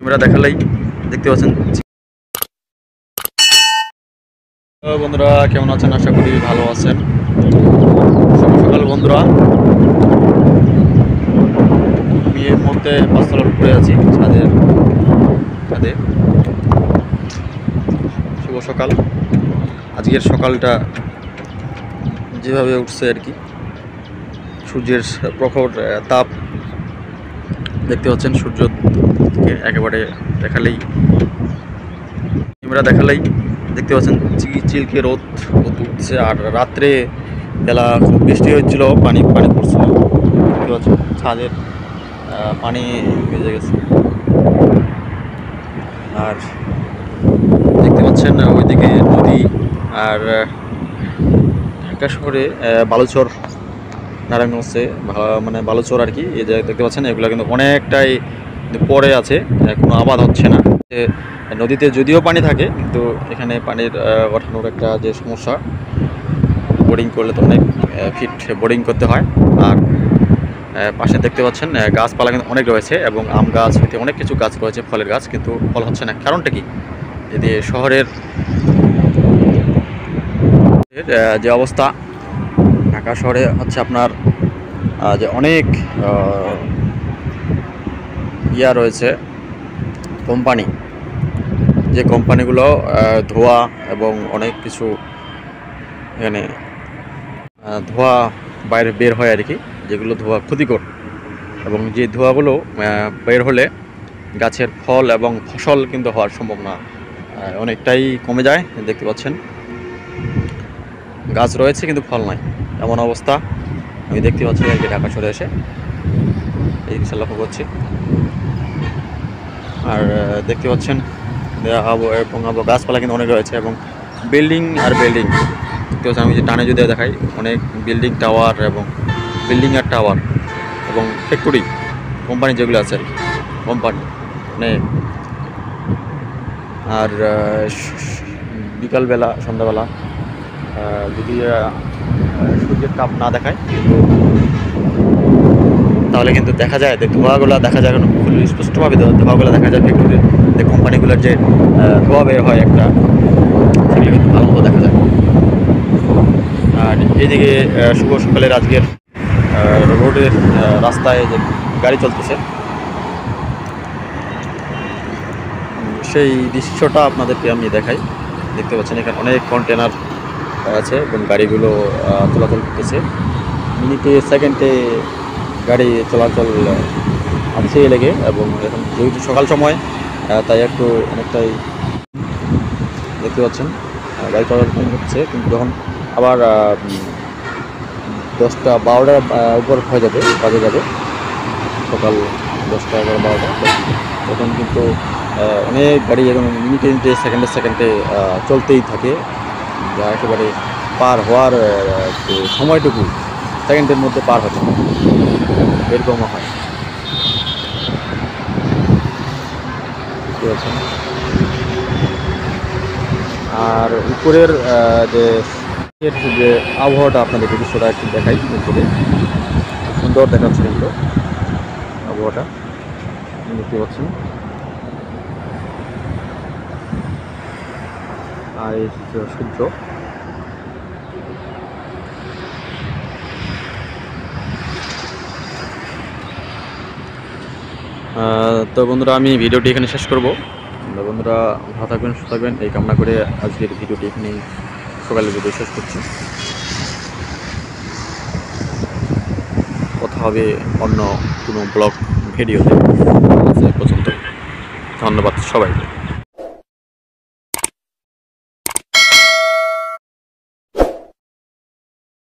Camera দেখালেই দেখতে পাচ্ছেন। বন্ধুরা কেমন আছেন? আশা করি ভালো আছেন। সকাল বন্ধুরা, আমি এই মুহূর্তে পাঁচতলার উপরে আছি, ছাদে। শুভ সকাল। আজকের সকালটা যেভাবে উঠছে আর কি, সূর্যের প্রখর তাপ দেখতে পাচ্ছেন। সূর্য থেকে একেবারে ক্যামেরা দেখালেই দেখতে পাচ্ছেন চিলকে রোদ উঠছে। আর রাত্রে বেলা খুব বৃষ্টি হচ্ছিল, পানি পড়ছিল, দেখতে পাচ্ছেন ছাদের পানি ভিজে গেছে। আর দেখতে পাচ্ছেন ওইদিকে নদী। আর ঢাকা শহরে বালুচর, নারায়ণগঞ্জে মানে বালুচর আর কি, এই যে দেখতে পাচ্ছেন এগুলো কিন্তু অনেকটাই পরে আছে, কোনো আবাদ হচ্ছে না। নদীতে যদিও পানি থাকে, কিন্তু এখানে পানির ওঠানোর একটা যে সমস্যা, বোরিং করলে তো অনেক ফিট বোরিং করতে হয়। আর পাশে দেখতে পাচ্ছেন গাছপালা কিন্তু অনেক রয়েছে, এবং আম গাছ হইতে অনেক কিছু গাছ রয়েছে, ফলের গাছ, কিন্তু ফল হচ্ছে না। কারণটা কি? যদি শহরের যে অবস্থা, ঢাকা শহরে হচ্ছে আপনার যে অনেক রয়েছে কোম্পানি, যে কোম্পানিগুলো ধোঁয়া এবং অনেক কিছু এখানে ধোঁয়া বাইরে বের হয় আর কি, যেগুলো ধোঁয়া ক্ষতিকর। এবং যে ধোঁয়াগুলো বের হলে গাছের ফল এবং ফসল কিন্তু হওয়ার সম্ভাবনা অনেকটাই কমে যায়। দেখতে পাচ্ছেন গাছ রয়েছে কিন্তু ফল নাই, এমন অবস্থা আমি দেখতে পাচ্ছি আর কি ঢাকা শহরে এসে, এই দিকে লক্ষ্য করছি। আর দেখতে পাচ্ছেন এবং গাছপালা কিন্তু অনেক রয়েছে, এবং বিল্ডিং আর বিল্ডিং দেখতে পাচ্ছেন। আমি যে টানে যদি দেখাই, অনেক বিল্ডিং টাওয়ার এবং বিল্ডিং আর টাওয়ার এবং ফ্যাক্টরি কোম্পানি যেগুলো আছে আর কি, কোম্পানি মানে। আর বিকালবেলা সন্ধ্যাবেলা যদি সূর্যের তাপ না দেখায়, কিন্তু তাহলে কিন্তু দেখা যায় যে ধোঁয়াগুলো দেখা যায়, খুব স্পষ্টভাবে ধোঁয়াগুলো দেখা যায়। ফ্যাক্টরির যে কোম্পানিগুলোর যে ধোঁয়া বের হয় একটা, সেগুলো কিন্তু ভালো মতো দেখা যায়। আর এইদিকে শুভ সকালের আজকের রোডের রাস্তায় যে গাড়ি চলতেছে, সেই দৃশ্যটা আপনাদেরকে আমি দেখাই। দেখতে পাচ্ছেন এখানে অনেক কন্টেনার আছে, এবং গাড়িগুলো চলাচল করতেছে। মিনিটে সেকেন্ডে গাড়ি চলাচল আছে লেগে, এবং এখন যেহেতু সকাল সময়, তাই একটু অনেকটাই দেখতে পাচ্ছেন গাড়ি চলাচল হচ্ছে। কিন্তু যখন আবার 10টা 12টার উপর হয়ে যাবে, বাজে যাবে সকাল 10টা 11 12টা, তখন কিন্তু অনেক গাড়ি এবং মিনিটে সেকেন্ডে চলতেই থাকে, যা একেবারে পার হওয়ার সময়টুকু সেকেন্ডের মধ্যে পার হচ্ছে, এরকম হয়। আর উপরের যে আবহাওয়াটা আপনাদের দৃশ্যটা একটু দেখাই, উপরে সুন্দর দেখাচ্ছে কিন্তু আবহাওয়াটা, দেখতে পাচ্ছেন। আর এই সূর্য, তো বন্ধুরা আমি ভিডিওটি এখানে শেষ করব। বন্ধুরা ভালো থাকবেন, সুস্থ থাকবেন, এই কামনা করে আজকের ভিডিওটি এখানে সকালের ভিডিও শেষ করছি। কথা হবে অন্য কোনো ব্লগ ভিডিওতে। পর্যন্ত ধন্যবাদ সবাইকে।